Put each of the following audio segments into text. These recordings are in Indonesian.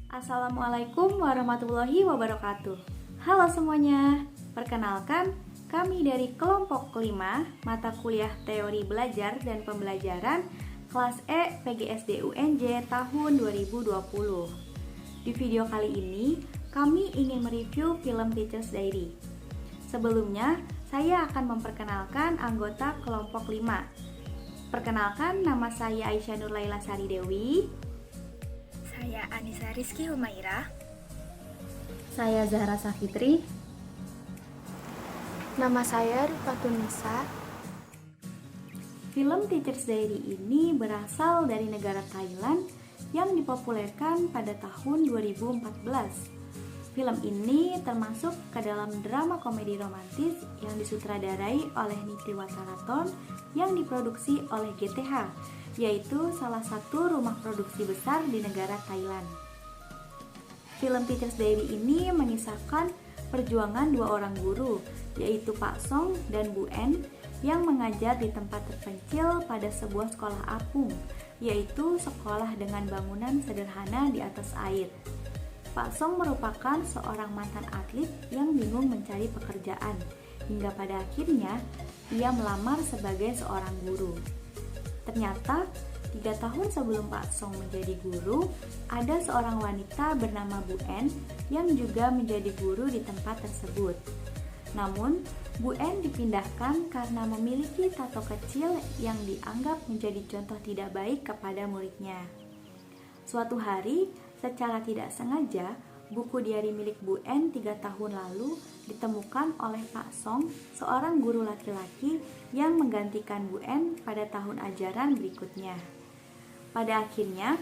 Assalamualaikum warahmatullahi wabarakatuh. Halo semuanya, perkenalkan kami dari kelompok 5 mata kuliah teori belajar dan pembelajaran kelas E PGSD UNJ tahun 2020. Di video kali ini kami ingin mereview film Teacher's Diary. Sebelumnya, saya akan memperkenalkan anggota kelompok 5. Perkenalkan, nama saya Aisyah Nurlaila Sari Dewi. Saya Anissa Rizky Humaira. Saya Zahra Safitri. Nama saya Rifatun Nisa. Film Teacher's Diary ini berasal dari negara Thailand yang dipopulerkan pada tahun 2014. Film ini termasuk ke dalam drama komedi romantis yang disutradarai oleh Niti Wataraton yang diproduksi oleh GTH, yaitu salah satu rumah produksi besar di negara Thailand. Film Teacher's Diary ini mengisahkan perjuangan dua orang guru, yaitu Pak Song dan Bu En, yang mengajar di tempat terpencil pada sebuah sekolah apung, yaitu sekolah dengan bangunan sederhana di atas air. Pak Song merupakan seorang mantan atlet yang bingung mencari pekerjaan, hingga pada akhirnya ia melamar sebagai seorang guru. Ternyata, 3 tahun sebelum Pak Song menjadi guru, ada seorang wanita bernama Bu En yang juga menjadi guru di tempat tersebut. Namun, Bu En dipindahkan karena memiliki tato kecil yang dianggap menjadi contoh tidak baik kepada muridnya. Suatu hari, secara tidak sengaja, buku diari milik Bu En 3 tahun lalu ditemukan oleh Pak Song, seorang guru laki-laki yang menggantikan Bu En pada tahun ajaran berikutnya. Pada akhirnya,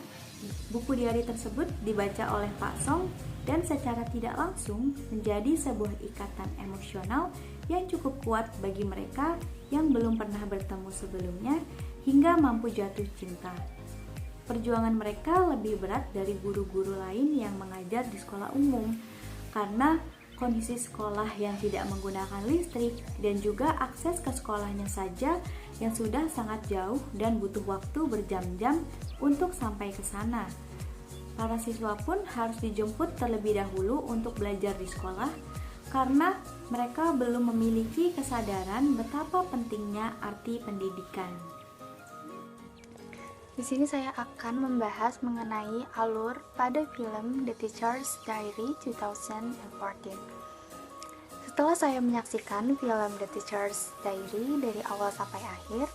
buku diari tersebut dibaca oleh Pak Song dan secara tidak langsung menjadi sebuah ikatan emosional yang cukup kuat bagi mereka yang belum pernah bertemu sebelumnya hingga mampu jatuh cinta. Perjuangan mereka lebih berat dari guru-guru lain yang mengajar di sekolah umum karena kondisi sekolah yang tidak menggunakan listrik dan juga akses ke sekolahnya saja yang sudah sangat jauh dan butuh waktu berjam-jam untuk sampai ke sana. Para siswa pun harus dijemput terlebih dahulu untuk belajar di sekolah karena mereka belum memiliki kesadaran betapa pentingnya arti pendidikan. Di sini saya akan membahas mengenai alur pada film The Teacher's Diary 2014. Setelah saya menyaksikan film The Teacher's Diary dari awal sampai akhir,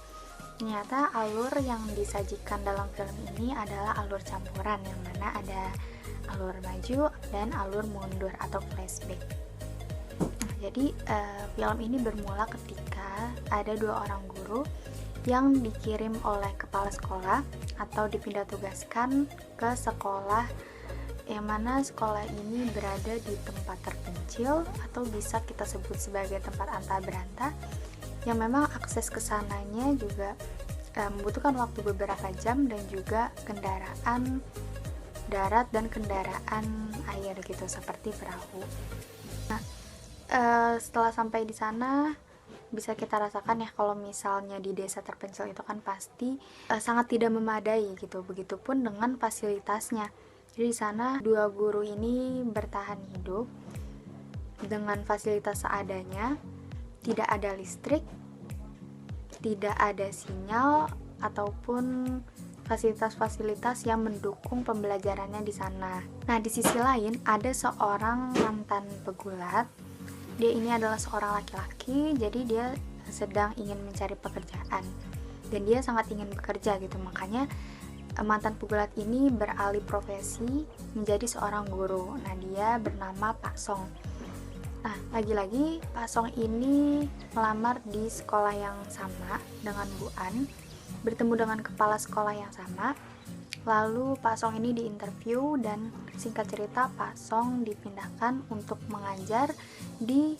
ternyata alur yang disajikan dalam film ini adalah alur campuran, yang mana ada alur maju dan alur mundur atau flashback. Jadi film ini bermula ketika ada 2 orang guru yang dikirim oleh kepala sekolah atau dipindah tugaskan ke sekolah yang mana sekolah ini berada di tempat terpencil atau bisa kita sebut sebagai tempat anta beranta yang memang akses ke sananya juga membutuhkan waktu beberapa jam dan juga kendaraan darat dan kendaraan air gitu seperti perahu. Nah, setelah sampai di sana bisa kita rasakan ya kalau misalnya di desa terpencil itu kan pasti sangat tidak memadai gitu. Begitupun dengan fasilitasnya. Jadi di sana 2 guru ini bertahan hidup dengan fasilitas seadanya, tidak ada listrik, tidak ada sinyal ataupun fasilitas-fasilitas yang mendukung pembelajarannya di sana. Nah, di sisi lain ada seorang mantan pegulat. Dia ini adalah seorang laki-laki, jadi dia sedang ingin mencari pekerjaan dan dia sangat ingin bekerja gitu. Makanya mantan pegulat ini beralih profesi menjadi seorang guru. Nah, dia bernama Pak Song. Nah, lagi-lagi Pak Song ini melamar di sekolah yang sama dengan Bu An, bertemu dengan kepala sekolah yang sama. Lalu Pak Song ini diinterview dan singkat cerita Pak Song dipindahkan untuk mengajar di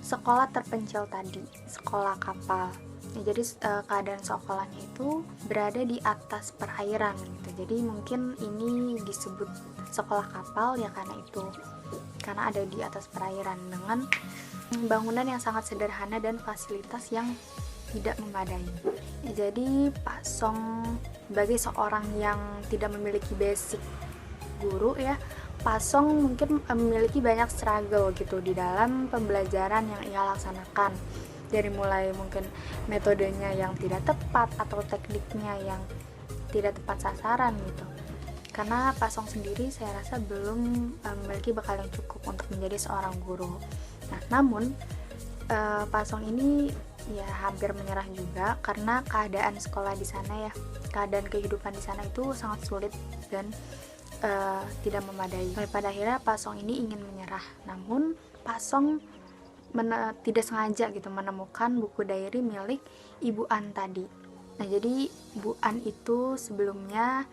sekolah terpencil tadi, sekolah kapal. Ya, jadi keadaan sekolahnya itu berada di atas perairan gitu. Jadi mungkin ini disebut sekolah kapal ya karena ada di atas perairan dengan bangunan yang sangat sederhana dan fasilitas yang tidak memadai. Jadi Pak Song sebagai seorang yang tidak memiliki basic guru ya, Pak Song mungkin memiliki banyak struggle gitu di dalam pembelajaran yang ia laksanakan, dari mulai mungkin metodenya yang tidak tepat atau tekniknya yang tidak tepat sasaran gitu. Karena Pak Song sendiri saya rasa belum memiliki bekal yang cukup untuk menjadi seorang guru. Nah, namun Pak Song ini ya hampir menyerah juga karena keadaan sekolah di sana ya, keadaan kehidupan di sana itu sangat sulit dan tidak memadai. Pada akhirnya Pak Song ini ingin menyerah. Namun Pak Song tidak sengaja gitu menemukan buku diary milik Ibu An tadi. Nah, jadi Bu An itu sebelumnya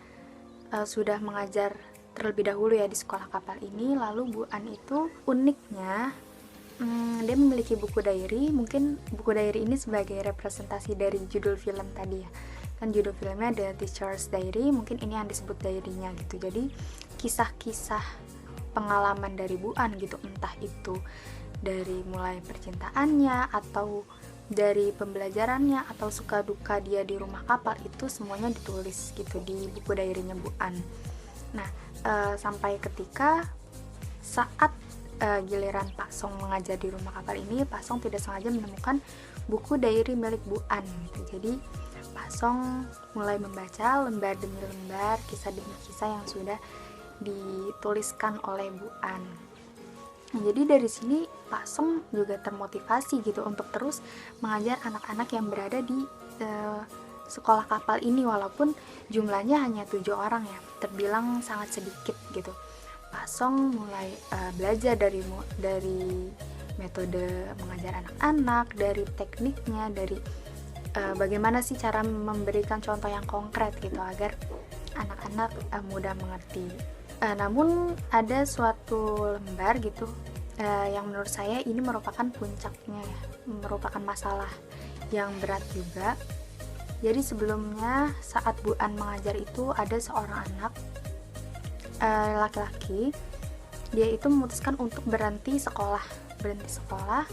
sudah mengajar terlebih dahulu ya di sekolah kapal ini. Lalu Bu An itu uniknya dia memiliki buku diary. Mungkin buku diary ini sebagai representasi dari judul film tadi ya, kan judul filmnya The Teacher's Diary, mungkin ini yang disebut diary-nya gitu. Jadi kisah-kisah pengalaman dari Bu An gitu, entah itu dari mulai percintaannya atau dari pembelajarannya atau suka duka dia di rumah kapal, itu semuanya ditulis gitu di buku diary-nya Bu An. Nah, sampai ketika saat giliran Pak Song mengajar di rumah kapal ini, Pak Song tidak sengaja menemukan buku diary milik Bu An gitu. Jadi Pak Song mulai membaca lembar demi lembar, kisah demi kisah yang sudah dituliskan oleh Bu An. Nah, jadi dari sini Pak Song juga termotivasi gitu untuk terus mengajar anak-anak yang berada di sekolah kapal ini, walaupun jumlahnya hanya 7 orang ya, terbilang sangat sedikit gitu. Pak Song mulai belajar dari metode mengajar anak-anak, dari tekniknya, dari bagaimana sih cara memberikan contoh yang konkret gitu agar anak-anak mudah mengerti. Namun ada suatu lembar gitu yang menurut saya ini merupakan puncaknya ya, merupakan masalah yang berat juga. Jadi sebelumnya saat Bu An mengajar itu ada seorang anak laki-laki, dia itu memutuskan untuk berhenti sekolah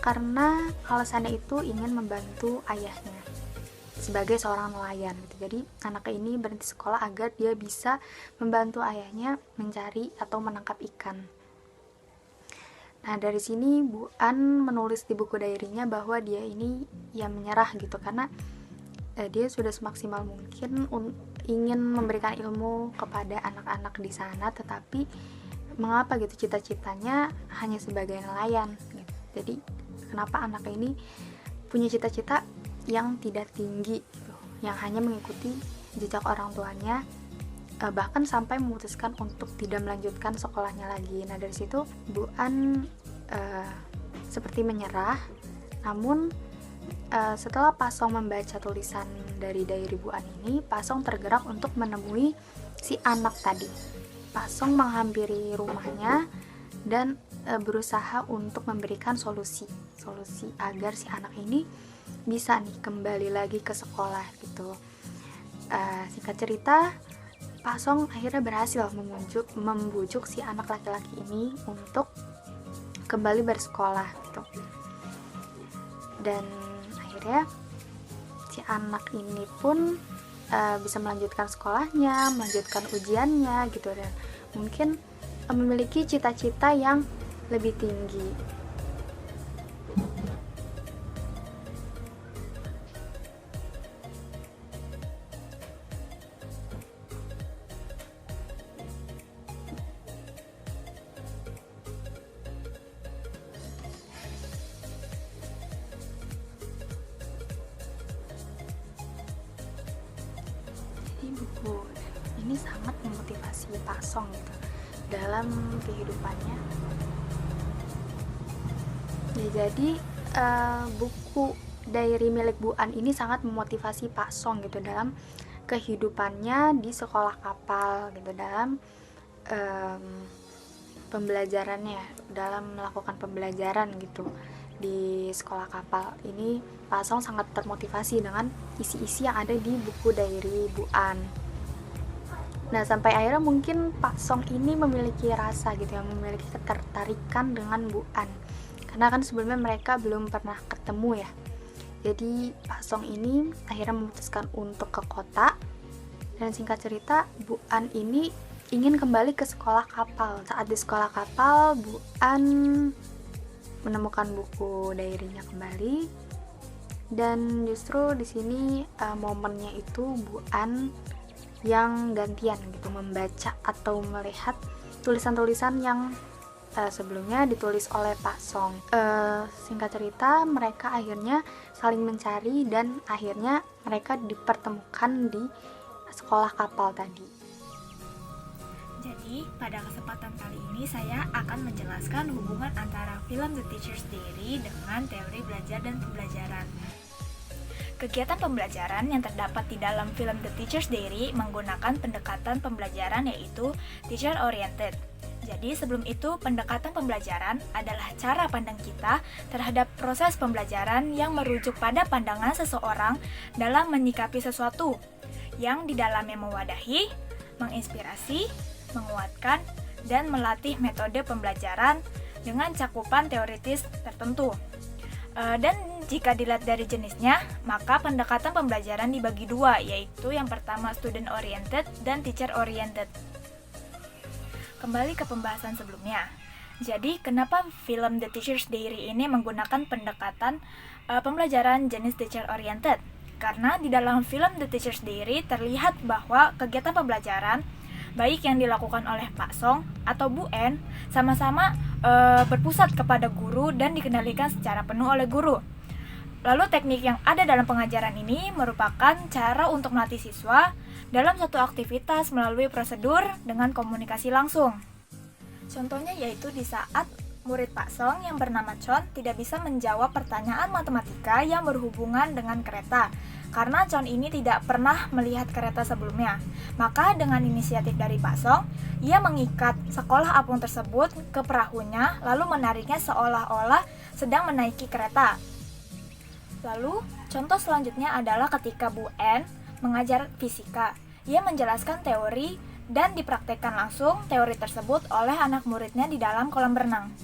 karena alasannya itu ingin membantu ayahnya sebagai seorang nelayan gitu. Jadi anaknya ini berhenti sekolah agar dia bisa membantu ayahnya mencari atau menangkap ikan. Nah, dari sini Bu An menulis di buku diary-nya bahwa dia ini ya menyerah gitu, karena dia sudah semaksimal mungkin ingin memberikan ilmu kepada anak-anak di sana, tetapi mengapa gitu cita-citanya hanya sebagai nelayan gitu. Jadi kenapa anaknya ini punya cita-cita yang tidak tinggi gitu, yang hanya mengikuti jejak orang tuanya, bahkan sampai memutuskan untuk tidak melanjutkan sekolahnya lagi. Nah, dari situ Bu An seperti menyerah. Namun setelah Pak Song membaca tulisan dari diary Bu An ini, Pak Song tergerak untuk menemui si anak tadi. Pak Song menghampiri rumahnya dan berusaha untuk memberikan solusi agar si anak ini bisa nih kembali lagi ke sekolah gitu. Singkat cerita, Pak Song akhirnya berhasil membujuk si anak laki-laki ini untuk kembali bersekolah gitu. Dan akhirnya si anak ini pun bisa melanjutkan sekolahnya, melanjutkan ujiannya gitu, dan mungkin memiliki cita-cita yang lebih tinggi. Buku ini sangat memotivasi Pak Song gitu dalam kehidupannya. Ya, jadi buku diary milik Bu An ini sangat memotivasi Pak Song gitu dalam kehidupannya di sekolah kapal gitu, dalam pembelajarannya, dalam melakukan pembelajaran gitu di sekolah kapal ini. Pak Song sangat termotivasi dengan isi-isi yang ada di buku diary Bu An. Nah, sampai akhirnya mungkin Pak Song ini memiliki rasa gitu ya, memiliki ketertarikan dengan Bu An, karena kan sebelumnya mereka belum pernah ketemu ya. Jadi Pak Song ini akhirnya memutuskan untuk ke kota, dan singkat cerita Bu An ini ingin kembali ke sekolah kapal. Saat di sekolah kapal, Bu An menemukan buku diary-nya kembali, dan justru di sini momennya itu Bu An yang gantian gitu membaca atau melihat tulisan-tulisan yang sebelumnya ditulis oleh Pak Song. Singkat cerita, mereka akhirnya saling mencari dan akhirnya mereka dipertemukan di sekolah kapal tadi. Jadi, pada kesempatan kali ini saya akan menjelaskan hubungan antara film The Teacher's Diary dengan teori belajar dan pembelajaran. Kegiatan pembelajaran yang terdapat di dalam film The Teacher's Diary menggunakan pendekatan pembelajaran yaitu teacher oriented. Jadi sebelum itu, pendekatan pembelajaran adalah cara pandang kita terhadap proses pembelajaran yang merujuk pada pandangan seseorang dalam menyikapi sesuatu, yang di dalamnya mewadahi, menginspirasi, menguatkan, dan melatih metode pembelajaran dengan cakupan teoritis tertentu. Dan jika dilihat dari jenisnya, maka pendekatan pembelajaran dibagi dua, yaitu yang pertama student oriented dan teacher oriented. Kembali ke pembahasan sebelumnya. Jadi, kenapa film The Teacher's Diary ini menggunakan pendekatan pembelajaran jenis teacher oriented? Karena di dalam film The Teacher's Diary terlihat bahwa kegiatan pembelajaran baik yang dilakukan oleh Pak Song atau Bu En sama-sama berpusat kepada guru dan dikendalikan secara penuh oleh guru. Lalu teknik yang ada dalam pengajaran ini merupakan cara untuk melatih siswa dalam satu aktivitas melalui prosedur dengan komunikasi langsung. Contohnya yaitu di saat murid Pak Song yang bernama Chon tidak bisa menjawab pertanyaan matematika yang berhubungan dengan kereta, karena Chon ini tidak pernah melihat kereta sebelumnya. Maka dengan inisiatif dari Pak Song, ia mengikat sekolah apung tersebut ke perahunya, lalu menariknya seolah-olah sedang menaiki kereta. Lalu, contoh selanjutnya adalah ketika Bu En mengajar fisika. Ia menjelaskan teori dan dipraktekkan langsung teori tersebut oleh anak muridnya di dalam kolam berenang.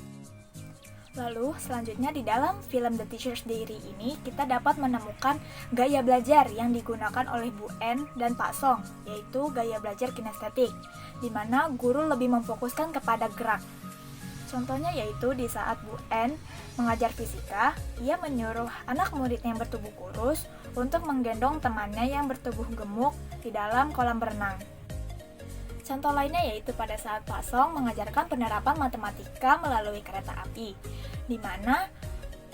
Lalu, selanjutnya di dalam film The Teacher's Diary ini, kita dapat menemukan gaya belajar yang digunakan oleh Bu En dan Pak Song, yaitu gaya belajar kinestetik, di mana guru lebih memfokuskan kepada gerak. Contohnya yaitu di saat Bu En mengajar fisika, ia menyuruh anak muridnya yang bertubuh kurus untuk menggendong temannya yang bertubuh gemuk di dalam kolam berenang. Contoh lainnya yaitu pada saat Pak Song mengajarkan penerapan matematika melalui kereta api, di mana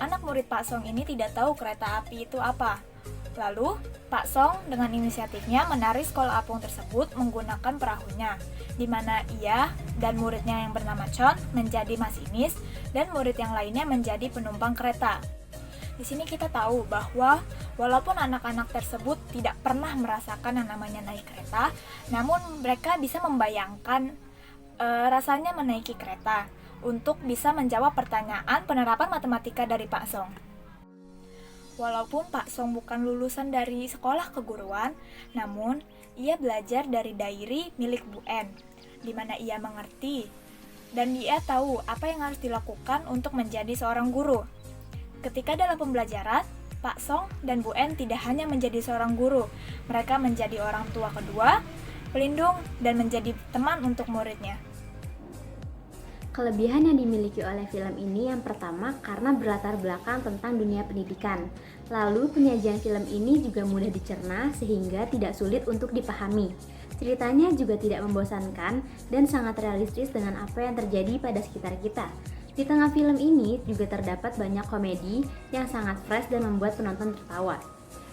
anak murid Pak Song ini tidak tahu kereta api itu apa. Lalu, Pak Song dengan inisiatifnya menarik sekolah apung tersebut menggunakan perahunya, di mana ia dan muridnya yang bernama Chon menjadi masinis dan murid yang lainnya menjadi penumpang kereta. Di sini kita tahu bahwa walaupun anak-anak tersebut tidak pernah merasakan yang namanya naik kereta, namun mereka bisa membayangkan rasanya menaiki kereta untuk bisa menjawab pertanyaan penerapan matematika dari Pak Song. Walaupun Pak Song bukan lulusan dari sekolah keguruan, namun ia belajar dari diary milik Bu En, di mana ia mengerti dan dia tahu apa yang harus dilakukan untuk menjadi seorang guru. Ketika dalam pembelajaran, Pak Song dan Bu En tidak hanya menjadi seorang guru, mereka menjadi orang tua kedua, pelindung, dan menjadi teman untuk muridnya. Kelebihan yang dimiliki oleh film ini yang pertama karena berlatar belakang tentang dunia pendidikan. Lalu penyajian film ini juga mudah dicerna sehingga tidak sulit untuk dipahami. Ceritanya juga tidak membosankan dan sangat realistis dengan apa yang terjadi pada sekitar kita. Di tengah film ini juga terdapat banyak komedi yang sangat fresh dan membuat penonton tertawa.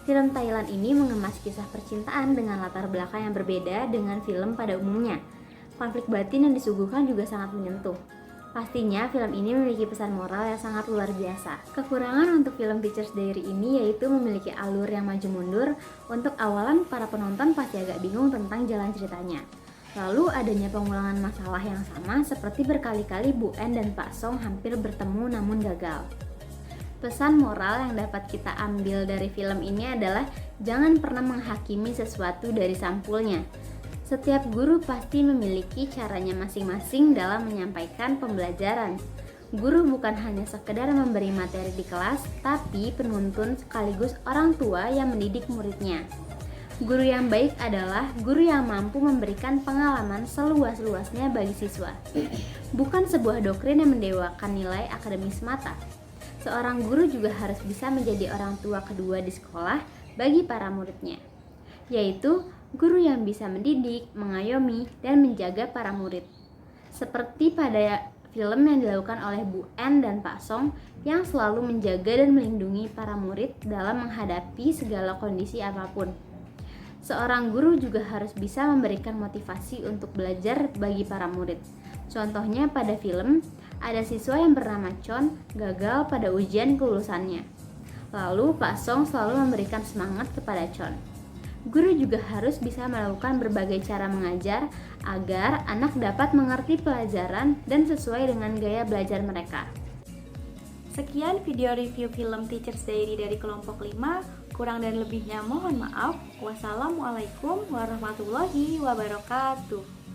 Film Thailand ini mengemas kisah percintaan dengan latar belakang yang berbeda dengan film pada umumnya. Konflik batin yang disuguhkan juga sangat menyentuh. Pastinya film ini memiliki pesan moral yang sangat luar biasa. Kekurangan untuk film Teacher's Diary ini yaitu memiliki alur yang maju mundur. Untuk awalan, para penonton pasti agak bingung tentang jalan ceritanya. Lalu adanya pengulangan masalah yang sama seperti berkali-kali Bu En dan Pak Song hampir bertemu namun gagal. Pesan moral yang dapat kita ambil dari film ini adalah jangan pernah menghakimi sesuatu dari sampulnya. Setiap guru pasti memiliki caranya masing-masing dalam menyampaikan pembelajaran. Guru bukan hanya sekedar memberi materi di kelas, tapi penuntun sekaligus orang tua yang mendidik muridnya. Guru yang baik adalah guru yang mampu memberikan pengalaman seluas-luasnya bagi siswa. Bukan sebuah doktrin yang mendewakan nilai akademis semata. Seorang guru juga harus bisa menjadi orang tua kedua di sekolah bagi para muridnya, yaitu guru yang bisa mendidik, mengayomi, dan menjaga para murid. Seperti pada film yang dilakukan oleh Bu En dan Pak Song yang selalu menjaga dan melindungi para murid dalam menghadapi segala kondisi apapun. Seorang guru juga harus bisa memberikan motivasi untuk belajar bagi para murid. Contohnya pada film, ada siswa yang bernama Chon gagal pada ujian kelulusannya. Lalu Pak Song selalu memberikan semangat kepada Chon. Guru juga harus bisa melakukan berbagai cara mengajar agar anak dapat mengerti pelajaran dan sesuai dengan gaya belajar mereka. Sekian video review film Teacher's Diary dari kelompok 5. Kurang dan lebihnya mohon maaf. Wassalamualaikum warahmatullahi wabarakatuh.